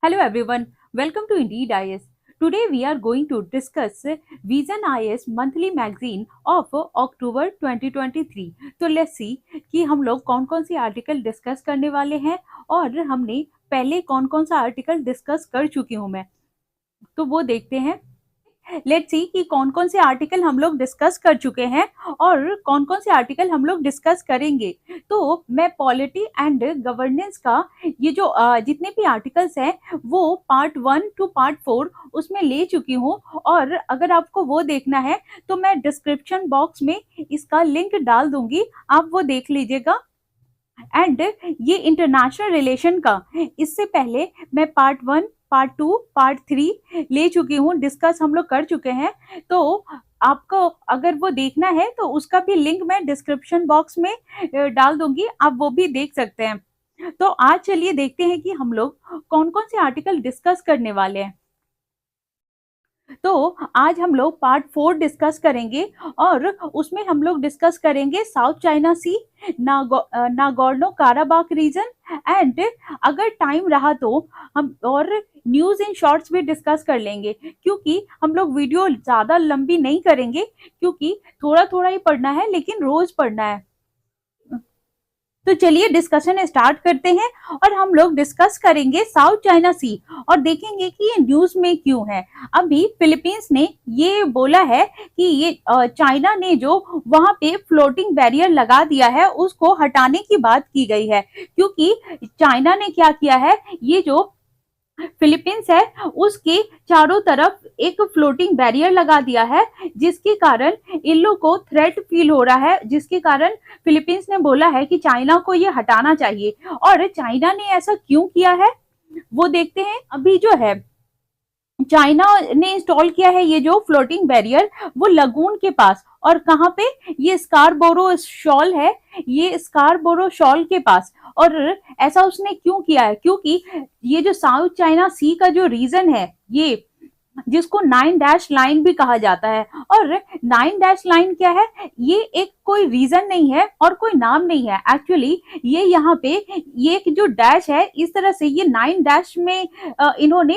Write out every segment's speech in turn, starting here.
Hello everyone, welcome to Indeed IS. Today we are going to discuss Vision IS monthly magazine of October 2023. तो let's see कि हम लोग कौन कौन सी article discuss करने वाले हैं और हमने पहले कौन कौन सा आर्टिकल डिस्कस कर चुकी हूँ मैं, तो वो देखते हैं। लेट्स सी कि कौन कौन से आर्टिकल हम लोग डिस्कस कर चुके हैं और कौन कौन से आर्टिकल हम लोग डिस्कस करेंगे। तो मैं पॉलिटी एंड गवर्नेंस का ये जो जितने भी आर्टिकल्स हैं वो पार्ट 1 टू पार्ट 4 उसमें ले चुकी हूँ, और अगर आपको वो देखना है तो मैं डिस्क्रिप्शन बॉक्स में इसका लिंक डाल दूंगी, आप वो देख लीजिएगा। एंड ये इंटरनेशनल रिलेशन का इससे पहले मैं पार्ट 1, पार्ट 2, पार्ट 3 ले चुकी हूँ, डिस्कस हम लोग कर चुके हैं। तो आपको अगर वो देखना है तो उसका भी लिंक मैं डिस्क्रिप्शन बॉक्स में डाल दूंगी, आप वो भी देख सकते हैं। तो आज चलिए देखते हैं कि हम लोग कौन कौन से आर्टिकल डिस्कस करने वाले हैं। तो आज हम लोग पार्ट 4 डिस्कस करेंगे और उसमें हम लोग डिस्कस करेंगे South China Sea, Nagorno Karabakh region, and अगर टाइम रहा तो हम और न्यूज इन शॉर्ट्स भी डिस्कस कर लेंगे, क्योंकि हम लोग वीडियो ज़्यादा लंबी नहीं करेंगे क्योंकि थोड़ा थोड़ा ही पढ़ना है लेकिन रोज पढ़ना है। तो चलिए डिस्कशन स्टार्ट करते हैं और हम लोग डिस्कस करेंगे साउथ चाइना सी और देखेंगे कि ये न्यूज में क्यों है। अभी फिलीपींस ने ये बोला है कि ये चाइना ने जो वहां पे फ्लोटिंग बैरियर लगा दिया है उसको हटाने की बात की गई है, क्योंकि चाइना ने क्या किया है, ये जो फिलीपींस है उसके चारों तरफ एक फ्लोटिंग बैरियर लगा दिया है, जिसके कारण इन लोग को थ्रेट फील हो रहा है, जिसके कारण फिलीपींस ने बोला है कि चाइना को ये हटाना चाहिए। और चाइना ने ऐसा क्यों किया है वो देखते हैं। अभी जो है चाइना ने इंस्टॉल किया है ये जो फ्लोटिंग बैरियर, वो लगून के पास, और कहाँ पे, ये स्कारबोरो शॉल है, ये स्कारबोरो शॉल के पास। और ऐसा उसने क्यों किया है, क्योंकि ये जो साउथ चाइना सी का जो रीजन है, ये जिसको 9 डैश लाइन भी कहा जाता है, और 9 डैश लाइन क्या है, ये एक कोई रीजन नहीं है और कोई नाम नहीं है। एक्चुअली ये यहाँ पे ये एक जो डैश है, इस तरह से ये 9 डैश में इन्होंने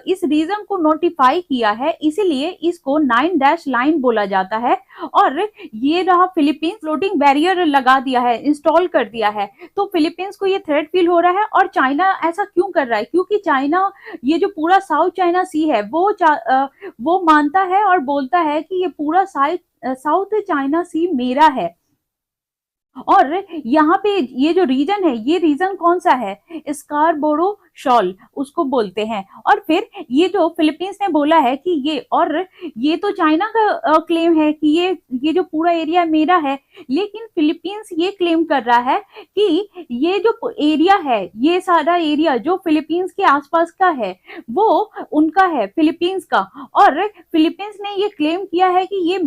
इस रीजन को नोटिफाई किया है, इसीलिए इसको 9 डैश लाइन बोला जाता है। और ये रहा फिलीपींस, फ्लोटिंग बैरियर लगा दिया है, इंस्टॉल कर दिया है, तो फिलीपींस को ये थ्रेट फील हो रहा है। और चाइना ऐसा क्यों कर रहा है, क्योंकि चाइना ये जो पूरा साउथ चाइना सी है वो मानता है और बोलता है कि ये पूरा साउथ चाइना सी मेरा है। और यहाँ पे ये जो रीजन है, ये रीजन कौन सा है, स्कारबोरो शॉल उसको बोलते हैं। और फिर ये जो फिलीपींस ने बोला है कि ये, और ये तो चाइना का क्लेम है कि ये जो पूरा एरिया मेरा है, लेकिन फिलीपींस ये क्लेम कर रहा है कि ये जो एरिया है, ये सारा एरिया जो फिलीपींस के आसपास का है वो उनका है, फिलीपींस का। और फिलीपींस ने ये क्लेम किया है कि ये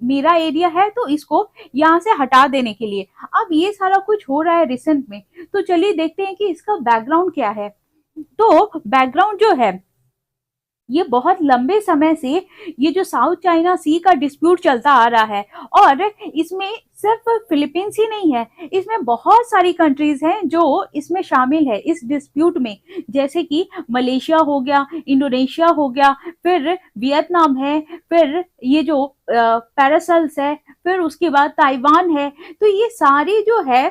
मेरा एरिया है, तो इसको यहाँ से हटा देने के लिए अब ये सारा कुछ हो रहा है रिसेंट में। तो चलिए देखते हैं कि इसका बैकग्राउंड क्या है। तो बैकग्राउंड जो है, ये बहुत लंबे समय से ये जो साउथ चाइना सी का डिस्प्यूट चलता आ रहा है, और इसमें सिर्फ फिलीपींस ही नहीं है, इसमें बहुत सारी कंट्रीज हैं जो इसमें शामिल है इस डिस्प्यूट में, जैसे कि मलेशिया हो गया, इंडोनेशिया हो गया, फिर वियतनाम है, फिर ये जो पैरासेल्स है, फिर उसके बाद ताइवान है। तो ये सारी जो है,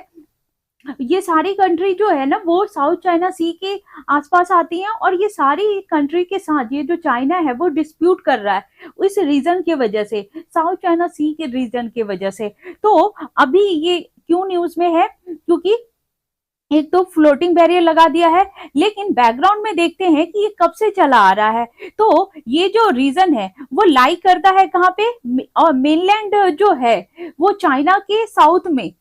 ये सारी कंट्री जो है ना वो साउथ चाइना सी के आसपास आती हैं, और ये सारी कंट्री के साथ ये जो चाइना है वो डिस्प्यूट कर रहा है इस रीजन के वजह से, साउथ चाइना सी के रीजन के वजह से। तो अभी ये क्यों न्यूज में है, क्योंकि एक तो फ्लोटिंग बैरियर लगा दिया है, लेकिन बैकग्राउंड में देखते हैं कि ये कब से चला आ रहा है। तो ये जो रीजन है वो लाई करता है कहाँ पे, और मेनलैंड जो है वो चाइना के साउथ में,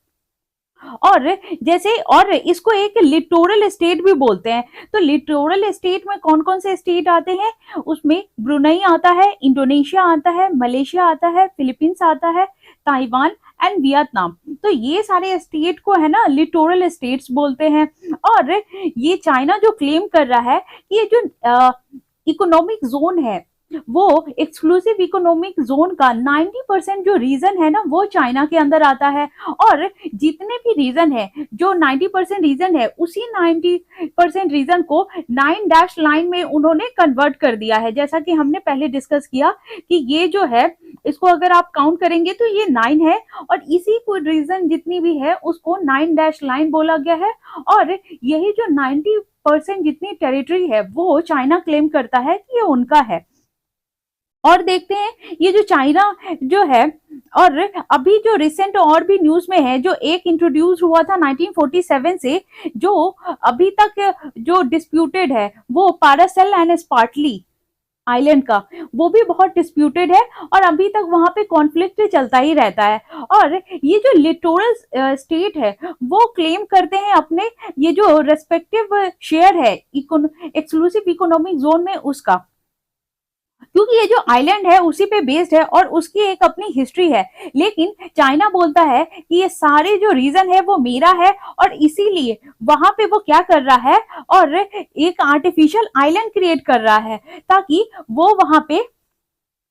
और जैसे, और इसको एक लिटोरल स्टेट भी बोलते हैं। तो लिटोरल स्टेट में कौन कौन से स्टेट आते हैं, उसमें ब्रुनई आता है, इंडोनेशिया आता है, मलेशिया आता है, फिलीपींस आता है, ताइवान एंड वियतनाम। तो ये सारे स्टेट को है ना लिटोरल स्टेट्स बोलते हैं। और ये चाइना जो क्लेम कर रहा है कि ये जो इकोनॉमिक जोन है वो एक्सक्लूसिव इकोनॉमिक जोन का 90% जो रीजन है ना वो चाइना के अंदर आता है। और जितने भी रीजन है, जो 90% रीजन है, उसी 90% रीजन को 9 डैश लाइन में उन्होंने कन्वर्ट कर दिया है। जैसा कि हमने पहले डिस्कस किया कि ये जो है, इसको अगर आप काउंट करेंगे तो ये 9 है, और इसी को रीजन जितनी भी है उसको 9 डैश लाइन बोला गया है। और यही जो 90% जितनी टेरिटरी है वो चाइना क्लेम करता है कि ये उनका है। और देखते हैं ये जो चाइना जो है, और अभी जो रिसेंट और भी न्यूज में है, जो एक इंट्रोड्यूस हुआ था 1947 से, जो अभी तक जो डिस्प्यूटेड है, वो पारासेल एंड स्पार्टली आइलैंड का, वो भी बहुत डिस्प्यूटेड है और अभी तक वहां पे कॉन्फ्लिक्ट चलता ही रहता है। और ये जो लिटोरल स्टेट है वो क्लेम करते हैं अपने ये जो रेस्पेक्टिव शेयर है एक्सक्लूसिव इकोनॉमिक जोन में उसका, क्योंकि ये जो आइलैंड है उसी पे बेस्ड है और उसकी एक अपनी हिस्ट्री है। लेकिन चाइना बोलता है कि ये सारे जो रीजन है वो मेरा है, और इसीलिए वहां पे वो क्या कर रहा है, और एक आर्टिफिशियल आइलैंड क्रिएट कर रहा है ताकि वो वहां पे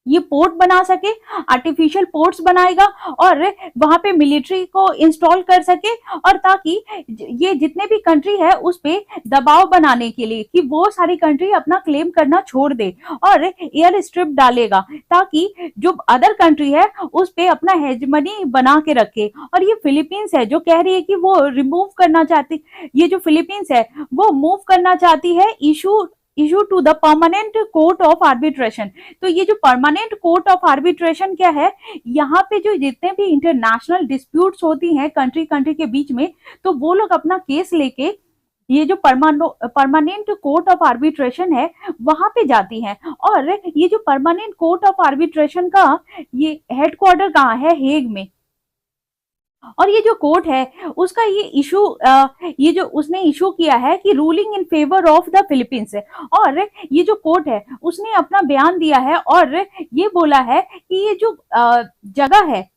ये पोर्ट बना सके, आर्टिफिशियल पोर्ट्स बनाएगा और वहां पे मिलिट्री को इंस्टॉल कर सके, और ताकि ये जितने भी कंट्री है उस पे दबाव बनाने के लिए कि वो सारी कंट्री अपना क्लेम करना छोड़ दे, और एयर स्ट्रिप डालेगा ताकि जो अदर कंट्री है उस पे अपना हेजमनी बना के रखे। और ये फिलीपींस है जो कह रही है कि वो रिमूव करना चाहती, ये जो फिलीपींस है वो मूव करना चाहती है issue to the permanent court of arbitration. तो ये जो परमानेंट कोर्ट ऑफ आर्बिट्रेशन क्या है, यहाँ पे जो जितने भी इंटरनेशनल डिस्प्यूट्स होती हैं कंट्री कंट्री के बीच में, तो वो लोग अपना केस लेके ये जो परमानेंट कोर्ट ऑफ आर्बिट्रेशन है वहां पे जाती हैं। और ये जो परमानेंट कोर्ट ऑफ आर्बिट्रेशन का ये हेडक्वार्टर कहाँ है, हेग में। और ये जो कोर्ट है उसका ये इशू, ये जो उसने इशू किया है कि ruling in favour of the Philippines है। और ये जो कोर्ट है उसने अपना बयान दिया है और ये बोला है कि ये जो जगह है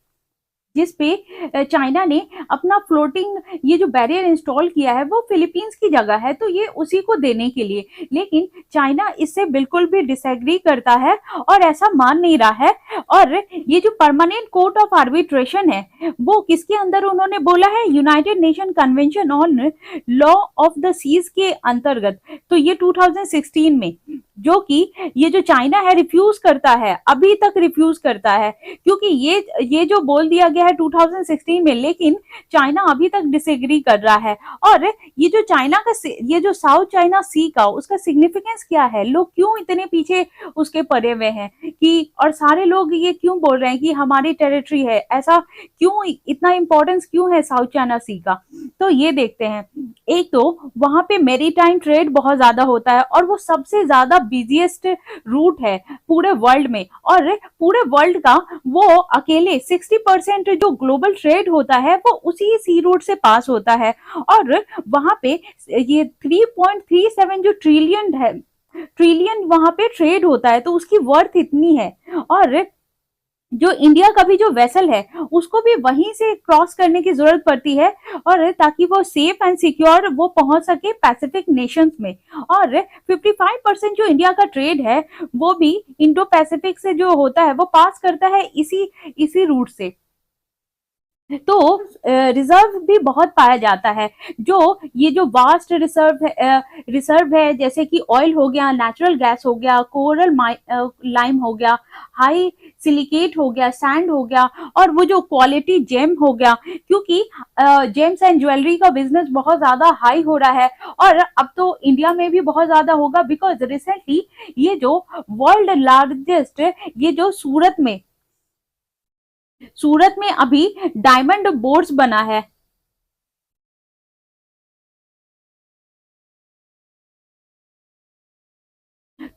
जिस पे चाइना ने अपना फ्लोटिंग ये जो बैरियर इंस्टॉल किया है वो फिलीपींस की जगह है, तो ये उसी को देने के लिए। लेकिन चाइना इससे बिल्कुल भी डिसएग्री करता है और ऐसा मान नहीं रहा है। और ये जो परमानेंट कोर्ट ऑफ आर्बिट्रेशन है वो किसके अंदर उन्होंने बोला है, United Nation convention on law of the seas के अंतर्गत। तो ये 2016 में, जो कि ये जो चाइना है रिफ्यूज करता है, अभी तक रिफ्यूज करता है, क्योंकि ये जो बोल दिया गया है 2016 में, लेकिन चाइना अभी तक डिसएग्री कर रहा है। और ये जो चाइना का ये जो साउथ चाइना सी का उसका सिग्निफिकेंस क्या है, लोग क्यों इतने पीछे उसके पड़े हुए हैं कि, और सारे लोग ये क्यों बोल रहे हैं कि हमारी टेरिटरी है, ऐसा क्यों, इतना इंपॉर्टेंस क्यों है साउथ चाइना सी का। तो ये देखते हैं, एक तो वहां पे मेरीटाइम ट्रेड बहुत ज्यादा होता है और वो सबसे ज्यादा बिजिएस्ट रूट है पूरे वर्ल्ड में, और पूरे वर्ल्ड का वो अकेले 60% जो ग्लोबल ट्रेड होता है वो उसी सी रूट से पास होता है। और वहां पे ये 3.37 जो ट्रिलियन वहां पे ट्रेड होता है, तो उसकी वर्थ इतनी है। और जो इंडिया का भी जो वेसल है उसको भी वहीं से क्रॉस करने की जरूरत पड़ती है, और ताकि वो सेफ एंड सिक्योर वो पहुंच सके पैसिफिक नेशंस में। और 55% जो इंडिया का ट्रेड है वो भी इंडो पैसिफिक से जो होता है वो पास करता है इसी रूट से। तो रिजर्व भी बहुत पाया जाता है, जो ये जो वास्ट रिजर्व है, जैसे कि ऑयल हो गया, नेचुरल गैस हो गया, कोरल लाइम हो गया, हाई सिलिकेट हो गया, सैंड हो गया, और वो जो क्वालिटी जेम हो गया, क्योंकि जेम्स एंड ज्वेलरी का बिजनेस बहुत ज्यादा हाई हो रहा है और अब तो इंडिया में भी बहुत ज्यादा होगा, बिकॉज रिसेंटली ये जो वर्ल्ड लार्जेस्ट ये जो सूरत में अभी डायमंड बोर्ड्स बना है।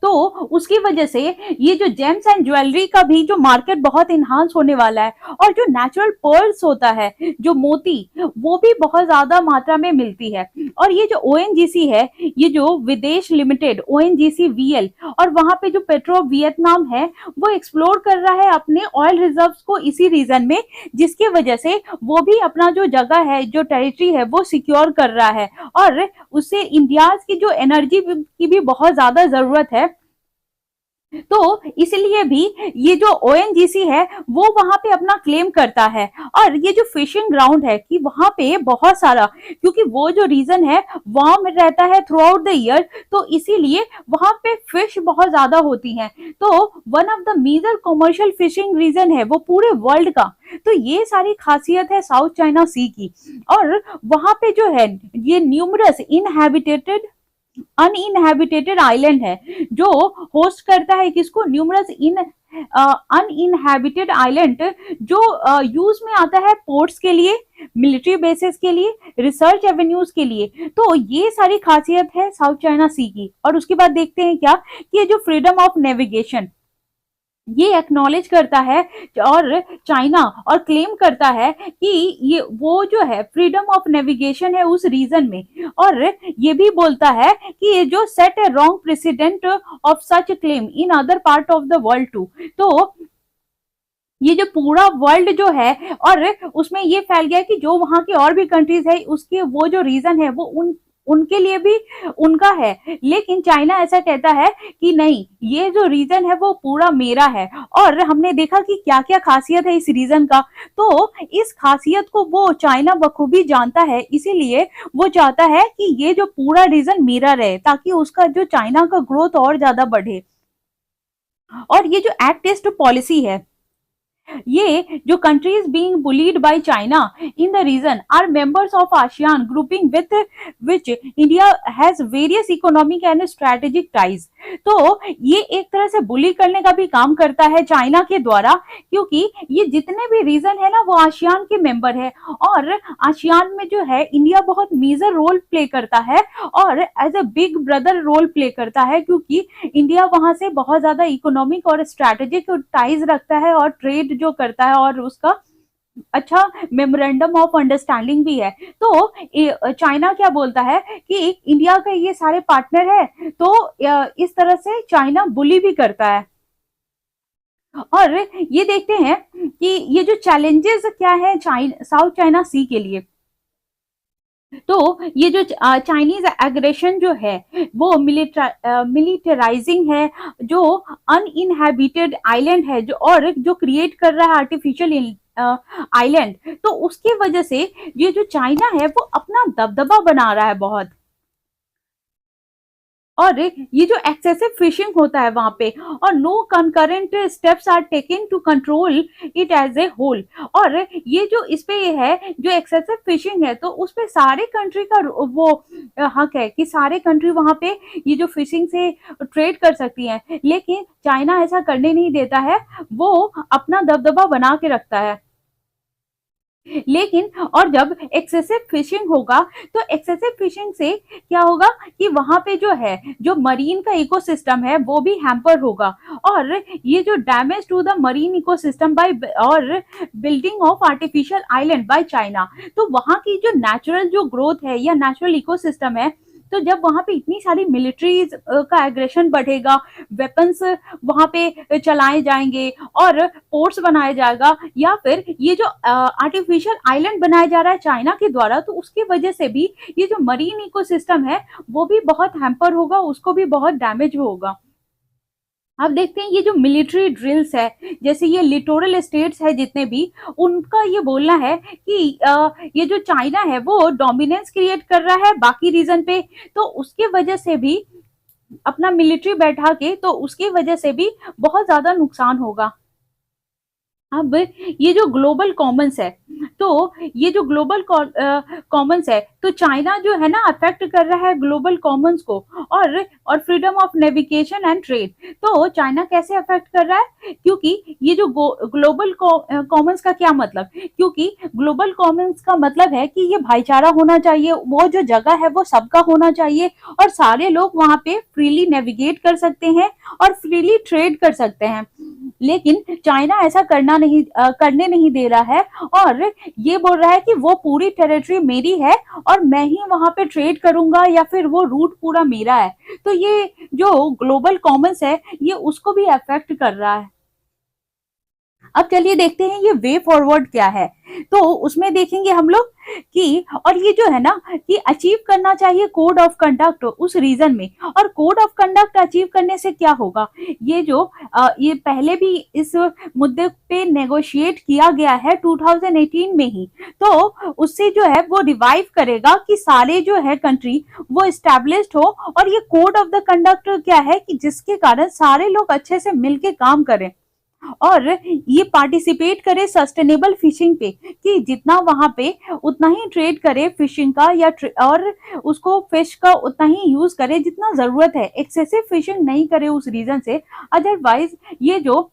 तो उसकी वजह से ये जो जेम्स एंड ज्वेलरी का भी जो मार्केट बहुत इन्हांस होने वाला है, और जो नेचुरल पर्ल्स होता है, जो मोती, वो भी बहुत ज्यादा मात्रा में मिलती है। और ये जो ओएनजीसी है, ये जो विदेश लिमिटेड ओएनजीसी वीएल, और वहां पे जो पेट्रो वियतनाम है वो एक्सप्लोर कर रहा है अपने ऑयल रिजर्व्स को इसी रीजन में, जिसकी वजह से वो भी अपना जो जगह है, जो टेरिटरी है वो सिक्योर कर रहा है। और उससे इंडिया की जो एनर्जी की भी बहुत ज्यादा जरूरत है, तो इसलिए भी ये जो ओएनजीसी है वो वहां पे अपना क्लेम करता है। और ये जो फिशिंग ग्राउंड है कि वहां पे बहुत सारा, क्योंकि वो जो रीजन है वार्म रहता है थ्रू आउट द ईयर, तो इसीलिए वहां पे फिश बहुत ज्यादा होती हैं। तो one of the major commercial fishing region है वो पूरे वर्ल्ड का। तो ये सारी खासियत है साउथ चाइना सी की। और वहां पे जो है ये न्यूमरस इनहैबिटेटेड अनइनहैबिटेटेड आइलैंड है जो होस्ट करता है किसको, न्यूमरस इन अनइनहैबिटेड आइलैंड, जो यूज में आता है पोर्ट्स के लिए, मिलिट्री बेसिस के लिए, रिसर्च एवेन्यूज के लिए। तो ये सारी खासियत है साउथ चाइना सी की। और उसके बाद देखते हैं क्या कि ये जो फ्रीडम ऑफ नेविगेशन ये एक्नॉलेज करता है और चाइना और क्लेम करता है कि ये वो जो है फ्रीडम ऑफ नेविगेशन है उस रीजन में। और ये भी बोलता है कि ये जो set a wrong precedent of such claim in other part of the world too. तो ये जो पूरा वर्ल्ड जो है और उसमें ये फैल गया कि जो वहां की और भी कंट्रीज है उसके वो जो रीजन है वो उनके लिए भी उनका है। लेकिन चाइना ऐसा कहता है कि नहीं, ये जो रीजन है वो पूरा मेरा है। और हमने देखा कि क्या क्या खासियत है इस रीजन का। तो इस खासियत को वो चाइना बखूबी जानता है, इसीलिए वो चाहता है कि ये जो पूरा रीजन मेरा रहे ताकि उसका जो चाइना का ग्रोथ और ज्यादा बढ़े। और ये जो एक्ट ईस्ट पॉलिसी है, ये जो countries being bullied by China in the region are members of ASEAN grouping with which India has various economic and strategic ties। तो ये एक तरह से बुली करने का भी काम करता है चाइना के द्वारा, क्योंकि ये जितने भी रीजन है ना वो आसियान के मेंबर है। और आसियान में जो है इंडिया बहुत मेजर रोल प्ले करता है और as a big brother role play करता है, क्योंकि इंडिया वहां से बहुत ज्यादा इकोनॉमिक और स्ट्रैटेजिक टाइज रखता है और ट्रेड जो करता है और उसका अच्छा मेमोरेंडम ऑफ अंडरस्टैंडिंग भी है। तो चाइना क्या बोलता है कि इंडिया का ये सारे पार्टनर है, तो इस तरह से चाइना बुली भी करता है। और ये देखते हैं कि ये जो चैलेंजेस क्या है साउथ चाइना सी के लिए। तो ये जो चाइनीज एग्रेशन जो है वो मिलिटराइजिंग है, जो अनइनहैबिटेड आइलैंड है जो और जो क्रिएट कर रहा है आर्टिफिशियल आइलैंड, तो उसकी वजह से ये जो चाइना है वो अपना दबदबा बना रहा है बहुत। और ये जो एक्सेसिव फिशिंग होता है वहां पे और no concurrent steps are taken to control it as a whole. और ये जो इस पे ये है जो एक्सेसिव फिशिंग है तो उस पे सारे कंट्री का वो हक है कि सारे कंट्री वहां पे ये जो फिशिंग से ट्रेड कर सकती हैं। लेकिन चाइना ऐसा करने नहीं देता है, वो अपना दबदबा बना के रखता है। लेकिन और जब एक्सेसिव फिशिंग होगा तो एक्सेसिव फिशिंग से क्या होगा कि वहां पे जो है जो मरीन का इकोसिस्टम है वो भी हैम्पर होगा। और ये जो damage to the marine ecosystem by और building of artificial island by China, तो वहां की जो नेचुरल जो ग्रोथ है या नेचुरल इकोसिस्टम है, तो जब वहां पे इतनी सारी मिलिट्रीज का एग्रेशन बढ़ेगा, वेपन्स वहां पे चलाए जाएंगे और पोर्ट्स बनाया जाएगा, या फिर ये जो आर्टिफिशियल आइलैंड बनाया जा रहा है चाइना के द्वारा, तो उसकी वजह से भी ये जो मरीन इकोसिस्टम है वो भी बहुत हैम्पर होगा, उसको भी बहुत डैमेज होगा। अब देखते हैं ये जो मिलिट्री ड्रिल्स है, जैसे ये लिटोरल स्टेट्स है जितने भी, उनका ये बोलना है कि ये जो चाइना है वो डोमिनेंस क्रिएट कर रहा है बाकी रीजन पे, तो उसके वजह से भी अपना मिलिट्री बैठा के, तो उसकी वजह से भी बहुत ज्यादा नुकसान होगा। अब ये जो ग्लोबल कॉमन्स है, तो ये जो ग्लोबल कॉमन्स है तो चाइना जो है ना अफेक्ट कर रहा है ग्लोबल कॉमन्स को और freedom of navigation and trade. तो चाइना कैसे अफेक्ट कर रहा है, क्योंकि ये जो ग्लोबल कॉमन्स का क्या मतलब, क्योंकि ग्लोबल कॉमन्स का मतलब है कि ये भाईचारा होना चाहिए, वो जो जगह है वो सबका होना चाहिए और सारे लोग वहां पे फ्रीली नेविगेट कर सकते हैं और फ्रीली ट्रेड कर सकते हैं। लेकिन चाइना ऐसा करने नहीं दे रहा है और ये बोल रहा है कि वो पूरी टेरिटरी मेरी है और मैं ही वहां पे ट्रेड करूंगा या फिर वो रूट पूरा मेरा है। तो ये जो ग्लोबल कॉमन्स है ये उसको भी अफेक्ट कर रहा है। अब चलिए देखते हैं ये वे फॉरवर्ड क्या है। तो उसमें देखेंगे हम लोग कि, और ये जो है ना कि अचीव करना चाहिए कोड ऑफ कंडक्ट उस रीजन में, और कोड ऑफ कंडक्ट अचीव करने से क्या होगा, ये जो ये पहले भी इस मुद्दे पे नेगोशिएट किया गया है 2018 में ही, तो उससे जो है वो रिवाइव करेगा कि सारे जो है कंट्री वो स्टैब्लिश्ड हो, और ये कोड ऑफ द कंडक्ट क्या है कि जिसके कारण सारे लोग अच्छे से मिलके काम करें और ये पार्टिसिपेट करे सस्टेनेबल फिशिंग पे, कि जितना वहां पे उतना ही ट्रेड करे फिशिंग का, या और उसको फिश का उतना ही यूज करे जितना जरूरत है, एक्सेसिव फिशिंग नहीं करे उस रीजन से। अदरवाइज ये जो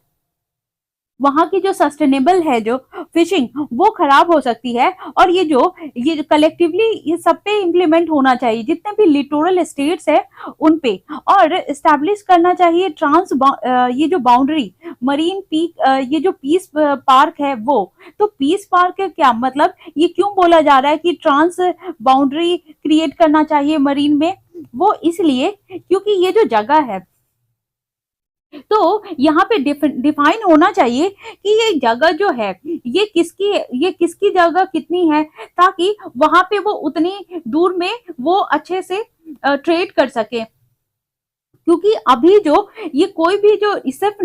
वहां की जो सस्टेनेबल है जो फिशिंग वो खराब हो सकती है, और ये कलेक्टिवली ये सब पे इम्प्लीमेंट होना चाहिए, जितने भी लिटोरल स्टेट्स है उन पे, और एस्टेब्लिश करना चाहिए ये जो बाउंड्री मरीन पीक, ये जो पीस पार्क है वो। तो पीस पार्क क्या मतलब, ये क्यों बोला जा रहा है कि ट्रांस बाउंड्री क्रिएट करना चाहिए मरीन में, वो इसलिए क्योंकि ये जो जगह है तो यहाँ पे डिफाइन होना चाहिए कि ये जगह जो है ये किसकी जगह कितनी है, ताकि वहां पे वो उतनी दूर में वो अच्छे से ट्रेड कर सके। क्योंकि अभी जो ये कोई भी जो सिर्फ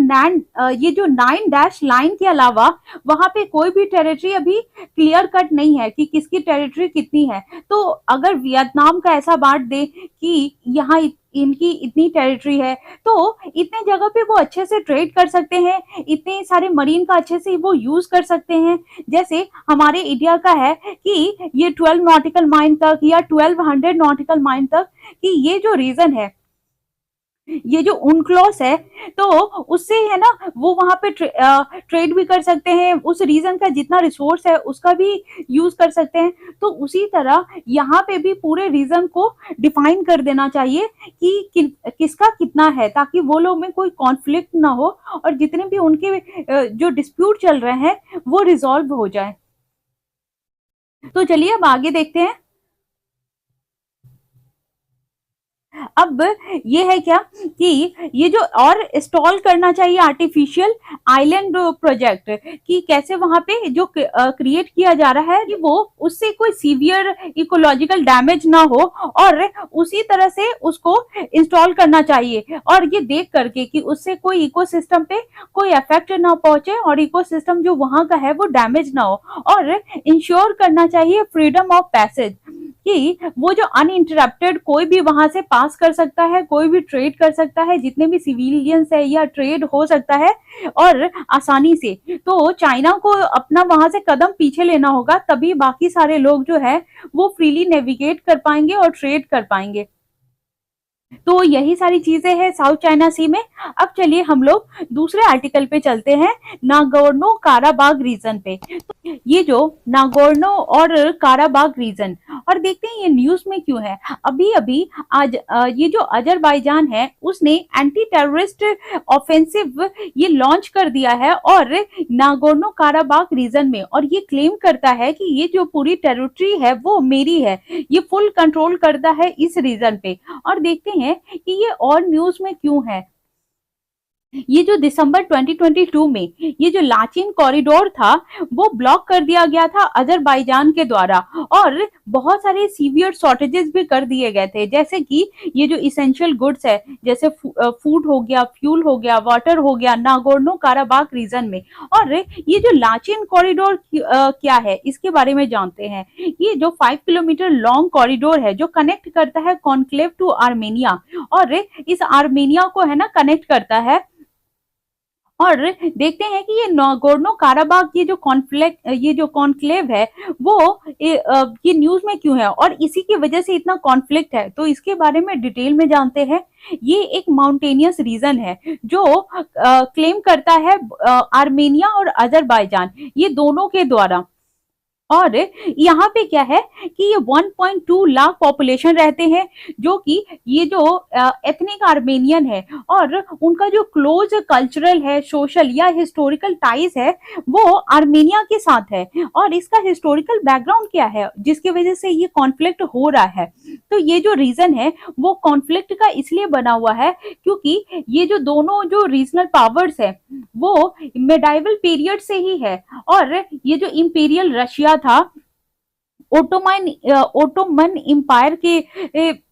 ये जो 9 डैश लाइन के अलावा वहां पे कोई भी टेरिटरी अभी क्लियर कट नहीं है कि किसकी टेरिटरी कितनी है। तो अगर वियतनाम का ऐसा बांट दे कि यहाँ इनकी इतनी टेरिटरी है, तो इतने जगह पे वो अच्छे से ट्रेड कर सकते हैं, इतने सारे मरीन का अच्छे से वो यूज कर सकते हैं। जैसे हमारे इंडिया का है कि ये 12 नॉटिकल माइल तक या 1200 नॉटिकल माइल तक, कि ये जो रीजन है, ये जो उनक्लोज है, तो उससे है ना वो वहां पे ट्रेड भी कर सकते हैं, उस रीजन का जितना रिसोर्स है उसका भी यूज कर सकते हैं। तो उसी तरह यहाँ पे भी पूरे रीजन को डिफाइन कर देना चाहिए कि किसका कितना है, ताकि वो लोग में कोई कॉन्फ्लिक्ट ना हो, और जितने भी उनके जो डिस्प्यूट चल रहे हैं वो रिजॉल्व हो जाए। तो चलिए अब आगे देखते हैं। अब ये है क्या कि ये जो और इंस्टॉल करना चाहिए आर्टिफिशियल आइलैंड प्रोजेक्ट, कि कैसे वहां पे जो क्रिएट किया जा रहा है कि वो उससे कोई सीवियर इकोलॉजिकल डैमेज ना हो, और उसी तरह से उसको इंस्टॉल करना चाहिए, और ये देख करके कि उससे कोई इकोसिस्टम पे कोई इफेक्ट ना पहुंचे, और इकोसिस्टम जो वहां का है वो डैमेज ना हो, और इंश्योर करना चाहिए फ्रीडम ऑफ पैसेज, कि वो जो अनइंटरप्टेड कोई भी वहां से पास कर सकता है, कोई भी ट्रेड कर सकता है, जितने भी सिविलियंस है या ट्रेड हो सकता है और आसानी से। तो चाइना को अपना वहां से कदम पीछे लेना होगा, तभी बाकी सारे लोग जो है वो फ्रीली नेविगेट कर पाएंगे और ट्रेड कर पाएंगे। तो यही सारी चीजें हैं साउथ चाइना सी में। अब चलिए हम लोग दूसरे आर्टिकल पे चलते हैं, नागोर्नो काराबाग रीजन पे। तो ये जो नागोर्नो और काराबाग रीजन, और देखते हैं ये न्यूज में क्यों है। अभी अभी आज ये जो अजरबैजान है उसने एंटी टेररिस्ट ऑफेंसिव ये लॉन्च कर दिया है, और नागोर्नो काराबाग रीजन में, और ये क्लेम करता है कि ये जो पूरी टेरिटरी है वो मेरी है, ये फुल कंट्रोल करता है इस रीजन पे। और देखते हैं कि ये और न्यूज में क्यों है। ये जो दिसंबर 2022 में ये जो लाचिन कॉरिडोर था वो ब्लॉक कर दिया गया था अजरबैजान के द्वारा, और बहुत सारे सीवियर शॉर्टेजेस भी कर दिए गए थे, जैसे कि ये जो इसेंशियल गुड्स है, जैसे फूड हो गया, फ्यूल हो गया, वाटर हो गया, नागोर्नो काराबाग रीजन में। और ये जो लाचिन कॉरिडोर क्या है इसके बारे में जानते हैं। ये जो 5 किलोमीटर लॉन्ग कॉरिडोर है जो कनेक्ट करता है कॉन्क्लेव टू आर्मेनिया, और इस आर्मेनिया को है ना कनेक्ट करता है। और देखते हैं कि ये नागोर्नो काराबाग ये जो कॉन्क्लेव है वो ये न्यूज में क्यों है, और इसी की वजह से इतना कॉन्फ्लिक्ट है। तो इसके बारे में डिटेल में जानते हैं। ये एक माउंटेनियस रीजन है जो क्लेम करता है आर्मेनिया और अजरबैजान ये दोनों के द्वारा, और यहाँ पे क्या है कि ये 1.2 लाख पॉपुलेशन रहते हैं, जो कि ये जो एथनिक आर्मेनियन है और उनका जो क्लोज कल्चरल है, सोशल या हिस्टोरिकल टाइज है वो आर्मेनिया के साथ है। और इसका हिस्टोरिकल बैकग्राउंड क्या है जिसकी वजह से ये कॉन्फ्लिक्ट हो रहा है? तो ये जो रीजन है वो कॉन्फ्लिक्ट का इसलिए बना हुआ है क्योंकि ये जो दोनों जो रीजनल पावर्स है वो मेडाइवल पीरियड से ही है। और ये जो इंपीरियल रशिया था ओटोमन एम्पायर के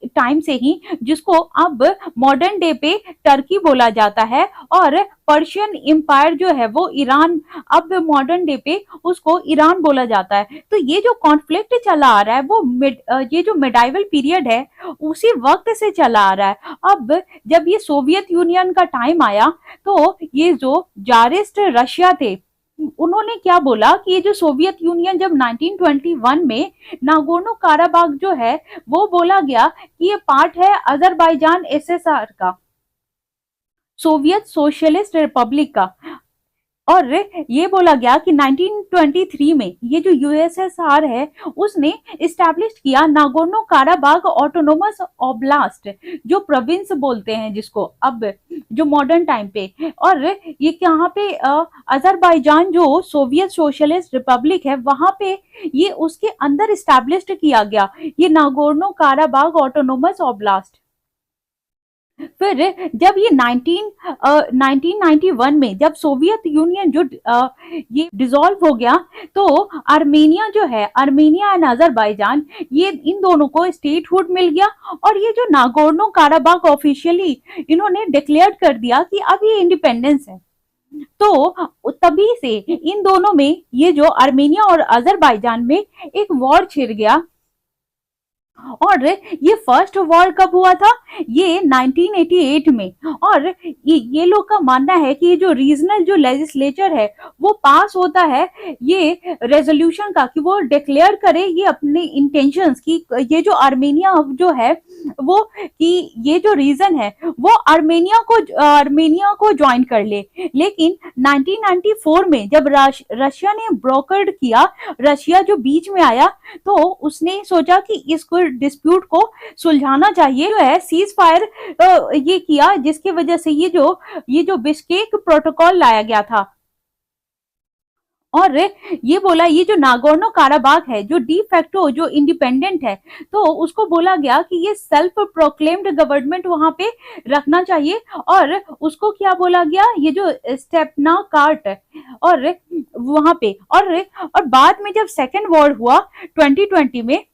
टाइम से ही, जिसको अब मॉडर्न डे पे टर्की बोला जाता है, और पर्शियन एम्पायर जो है वो ईरान, अब मॉडर्न डे पे उसको ईरान बोला जाता है। तो ये जो कॉन्फ्लिक्ट चला आ रहा है वो ये जो मिडाइवल पीरियड है उसी वक्त से चला आ रहा है। अब जब ये सोवियत यूनियन का टाइम आया तो ये जो जारिस्ट रशिया थे उन्होंने क्या बोला कि ये जो सोवियत यूनियन जब 1921 में नागोर्नो काराबाग जो है वो बोला गया कि ये पार्ट है अजरबैजान एसएसआर का, सोवियत सोशलिस्ट रिपब्लिक का। और ये बोला गया कि 1923 में ये जो यूएसएसआर है उसने इस्टेब्लिश किया नागोर्नो काराबाग ऑटोनोमस ओब्लास्ट, जो प्रोविंस बोलते हैं जिसको अब जो मॉडर्न टाइम पे। और ये यहाँ पे अजरबैजान जो सोवियत सोशलिस्ट रिपब्लिक है वहां पे ये उसके अंदर इस्टेब्लिश किया गया ये नागोर्नो काराबाग ऑटोनोमस ओब्लास्ट। फिर जब ये 1991 में जब सोवियत यूनियन जो ये डिसॉल्व हो गया तो आर्मेनिया जो है, आर्मेनिया एंड अजरबैजान, ये इन दोनों को स्टेटहुड मिल गया। और ये जो नागोर्नो काराबाग ऑफिशियली इन्होंने डिक्लेयर कर दिया कि अब ये इंडिपेंडेंस है। तो तभी से इन दोनों में, ये जो आर्मेनिया और अजरबैजान में एक वॉर छिड़ गया। और ये फर्स्ट वॉर कब हुआ था? ये 1988 में। और ये लोग का मानना है कि ये जो रीजनल जो लेजिस्लेचर है वो पास होता है ये रेजोल्यूशन का कि वो डिक्लेयर करे ये अपने इंटेंशंस की, ये जो आर्मेनिया जो है वो, कि ये जो रीजन है वो आर्मेनिया को ज्वाइन कर ले। लेकिन 1994 में जब रशिया ने ब्रोकर्ड किया, रशिया जो बीच में आया, तो उसने सोचा कि इसको डिस्प्यूट को सुलझाना चाहिए, जो है सीज फायर ये किया, जिसकी वजह से ये जो बिश्केक प्रोटोकॉल लाया गया था। और ये बोला ये जो नागोर्नो काराबाग है जो डी फैक्टो जो इंडिपेंडेंट है, तो उसको बोला गया कि ये सेल्फ प्रोक्लेम्ड गवर्नमेंट वहां पे रखना चाहिए। और उसको क्या बोला गया, ये जो स्टेपना कार्ट, और वहां पे, और बाद में जब सेकेंड वॉर हुआ 2020 में,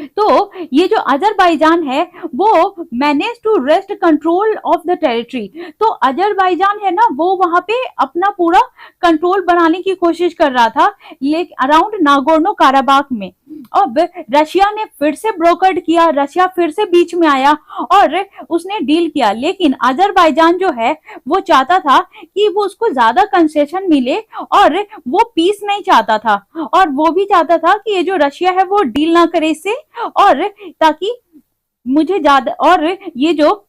तो ये जो अजरबैजान है वो manage to wrest control of the territory. तो अजरबैजान है ना वो वहां पे अपना पूरा कंट्रोल बनाने की कोशिश कर रहा था लेकिन अराउंड नागोर्नो काराबाग में। अब रशिया ने फिर से ब्रोकर्ड किया, रशिया फिर से बीच में आया और उसने डील किया। लेकिन अजरबैजान जो है वो चाहता था कि वो उसको ज्यादा कंसेशन मिले और वो पीस नहीं चाहता था, और वो भी चाहता था कि ये जो रशिया है वो डील ना करे इससे, और ताकि मुझे ज्यादा, और ये जो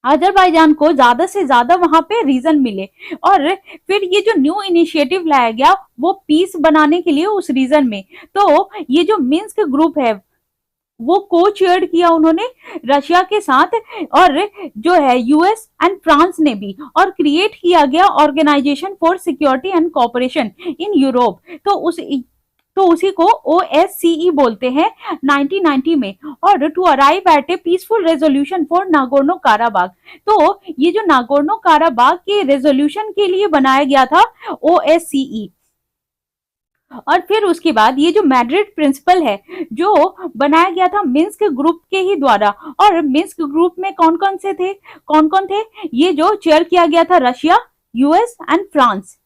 अजरबैजान को ज्यादा से ज्यादा वहां पे रीजन मिले। और फिर ये जो न्यू इनिशिएटिव लाया गया वो पीस बनाने के लिए उस रीजन में। तो ये जो मिन्स्क ग्रुप है वो को चेयर किया उन्होंने रशिया के साथ, और जो है यूएस एंड फ्रांस ने भी, और क्रिएट किया गया organisation for security and cooperation in Europe. तो उसी को OSCE बोलते हैं 1990 में, और to arrive at a peaceful resolution for Nagorno Karabakh. तो ये जो नागोर्नो काराबाग के रेजोल्यूशन के लिए बनाया गया था OSCE। और फिर उसके बाद ये जो मैड्रिड प्रिंसिपल है जो बनाया गया था मिन्स्क ग्रुप के ही द्वारा, और मिन्स्क ग्रुप में कौन कौन थे, ये जो चेयर किया गया था रशिया, यूएस एंड फ्रांस।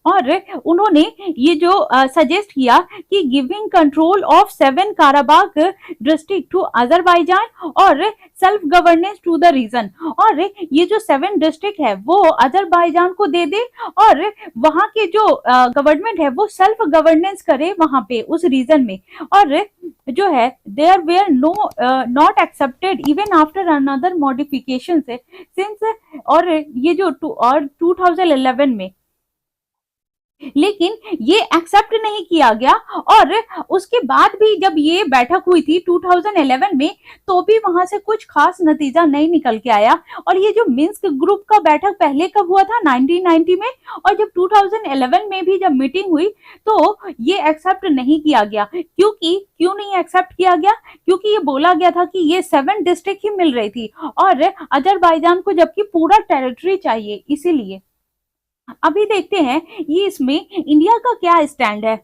और उन्होंने ये जो सजेस्ट किया कि giving control of 7 Karabakh district to Azerbaijan और self governance to the region. और ये जो 7 डिस्ट्रिक्ट है वो अजरबैजान को दे दे, और वहां के जो गवर्नमेंट है वो सेल्फ गवर्नेंस करे वहां पे उस रीजन में। और जो है there were not accepted even after another modification since, और ये जो 2011 में लेकिन ये एक्सेप्ट नहीं किया गया। और उसके बाद भी जब ये बैठक हुई थी 2011 में, तो भी वहां से कुछ खास नतीजा नहीं निकल के आया। और ये जो मिन्स्क ग्रुप का बैठक पहले कब हुआ था, 1990 में, और जब 2011 में भी जब मीटिंग हुई तो ये एक्सेप्ट नहीं किया गया। क्यों नहीं एक्सेप्ट किया गया? क्योंकि ये बोला गया था कि ये 7 डिस्ट्रिक्ट ही मिल रही थी और अजरबैजान को जबकि पूरा टेरिटरी चाहिए, इसीलिए। अभी देखते हैं ये इसमें इंडिया का क्या स्टैंड है।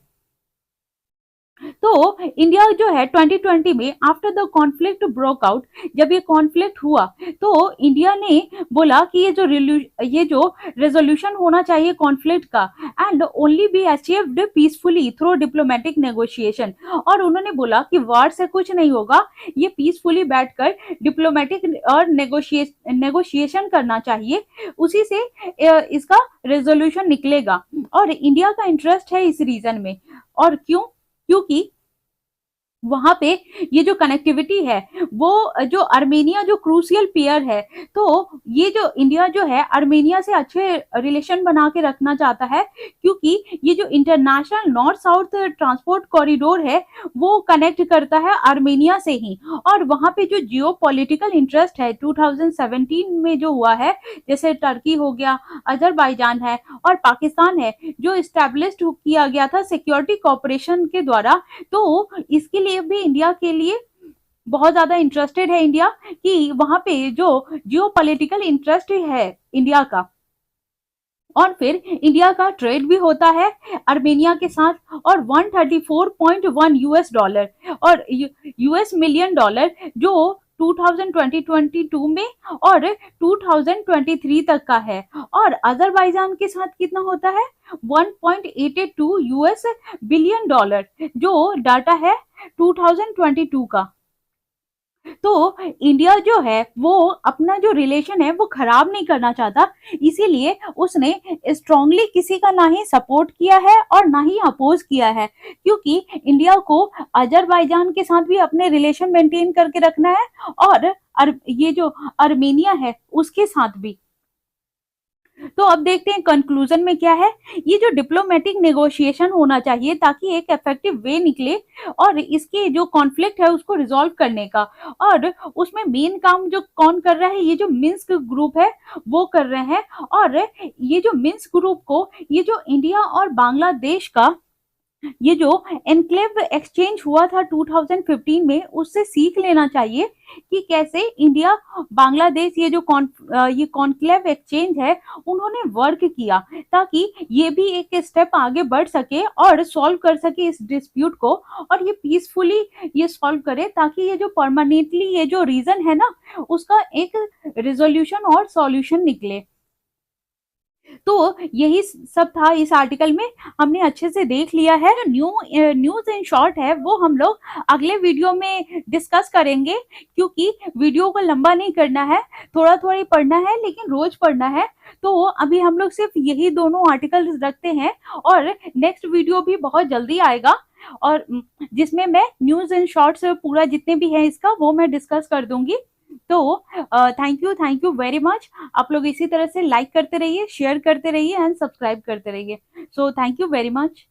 तो इंडिया जो है 2020 में after the conflict broke out, जब ये कॉन्फ्लिक्ट हुआ तो इंडिया ने बोला कि ये जो रेजोल्यूशन होना चाहिए कॉन्फ्लिक्ट का, and only be achieved peacefully through diplomatic negotiation. और उन्होंने बोला कि वार से कुछ नहीं होगा, ये पीसफुली बैठकर डिप्लोमेटिक और नेगोशिएशन करना चाहिए, उसी से इसका रेजोल्यूशन निकलेगा। और इंडिया का इंटरेस्ट है इस रीजन में। और क्योंकि वहां पे ये जो कनेक्टिविटी है, वो जो अर्मेनिया जो क्रूशियल पेयर है, तो ये जो इंडिया जो है अर्मेनिया से अच्छे रिलेशन बना के रखना चाहता है, क्योंकि ये जो international north south transport corridor है वो कनेक्ट करता है अर्मेनिया से ही। और वहां पे जो जियो पॉलिटिकल इंटरेस्ट है 2017 में जो हुआ है, जैसे टर्की हो गया, अजरबैजान है और पाकिस्तान है, जो इस्टेब्लिश्ड किया गया था सिक्योरिटी कॉपरेशन के द्वारा, तो इसके लिए भी इंडिया के लिए बहुत ज्यादा इंटरेस्टेड है इंडिया, कि वहां पे जो जियो पॉलिटिकल इंटरेस्ट है इंडिया का। और फिर इंडिया का ट्रेड भी होता है अर्मेनिया के साथ, और 134.1 यूएस डॉलर और यूएस मिलियन डॉलर जो 2022 में और 2023 तक का है। और अजरबैजान के साथ कितना होता है, 1.82 यूएस बिलियन डॉलर, जो डाटा है 2022 का। तो इंडिया जो है वो अपना जो रिलेशन है वो खराब नहीं करना चाहता, इसीलिए उसने स्ट्रांगली किसी का ना ही सपोर्ट किया है और ना ही अपोज किया है, क्योंकि इंडिया को अजरबैजान के साथ भी अपने रिलेशन मेंटेन करके रखना है और ये जो अर्मेनिया है उसके साथ भी। तो अब देखते हैं कंक्लूजन में क्या है। ये जो डिप्लोमेटिक नेगोशिएशन होना चाहिए ताकि एक इफेक्टिव वे निकले और इसके जो कॉन्फ्लिक्ट है उसको रिजॉल्व करने का। और उसमें मेन काम जो कौन कर रहा है, ये जो मिन्स्क ग्रुप है वो कर रहे हैं। और ये जो मिन्स्क ग्रुप को, ये जो इंडिया और बांग्लादेश का ये जो एनक्लेव एक्सचेंज हुआ था 2015 में, उससे सीख लेना चाहिए कि कैसे इंडिया बांग्लादेश ये जो कॉन्क्लेव एक्सचेंज है उन्होंने वर्क किया, ताकि ये भी एक स्टेप आगे बढ़ सके और सॉल्व कर सके इस डिस्प्यूट को, और ये पीसफुली ये सॉल्व करे, ताकि ये जो परमानेंटली ये जो रीजन है ना उसका एक रिजोल्यूशन और सॉल्यूशन निकले। तो यही सब था इस आर्टिकल में, हमने अच्छे से देख लिया है। न्यूज इन शॉर्ट है वो हम लोग अगले वीडियो में डिस्कस करेंगे, क्योंकि वीडियो को लंबा नहीं करना है, थोड़ा थोड़ा ही पढ़ना है लेकिन रोज पढ़ना है। तो अभी हम लोग सिर्फ यही दोनों आर्टिकल रखते हैं और नेक्स्ट वीडियो भी बहुत जल्दी आएगा, और जिसमें मैं न्यूज इन शॉर्ट्स पूरा जितने भी है इसका वो मैं डिस्कस कर दूंगी। तो थैंक यू वेरी मच। आप लोग इसी तरह से लाइक करते रहिए, शेयर करते रहिए एंड सब्सक्राइब करते रहिए। So thank you very much.